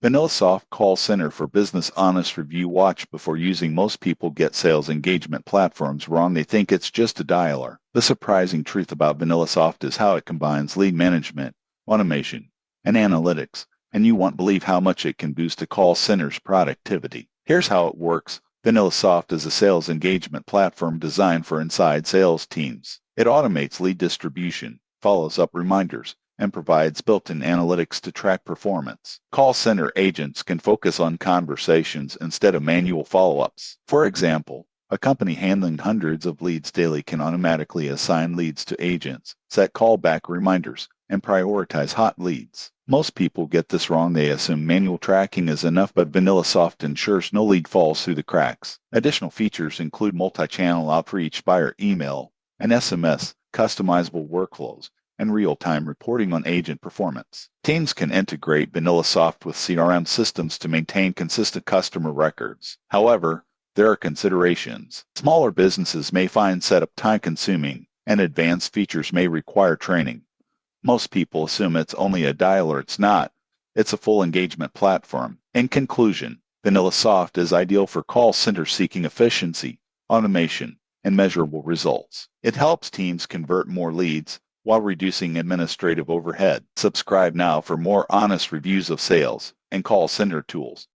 VanillaSoft Call Center for Business Honest Review. Watch before using. Most people get sales engagement platforms wrong. They think it's just a dialer. The surprising truth about VanillaSoft is how it combines lead management, automation, and analytics, and you won't believe how much it can boost a call center's productivity. Here's how it works. VanillaSoft is a sales engagement platform designed for inside sales teams. It automates lead distribution, follows up reminders, and provides built-in analytics to track performance. Call center agents can focus on conversations instead of manual follow-ups. For example, a company handling hundreds of leads daily can automatically assign leads to agents, set callback reminders, and prioritize hot leads. Most people get this wrong. They assume manual tracking is enough, but VanillaSoft ensures no lead falls through the cracks. Additional features include multi-channel outreach via email and SMS, customizable workflows, and real-time reporting on agent performance. Teams can integrate VanillaSoft with CRM systems to maintain consistent customer records. However, there are considerations. Smaller businesses may find setup time-consuming, and advanced features may require training. Most people assume it's only a dialer. It's not. It's a full engagement platform. In conclusion, VanillaSoft is ideal for call centers seeking efficiency, automation, and measurable results. It helps teams convert more leads while reducing administrative overhead. Subscribe now for more honest reviews of sales and call center tools.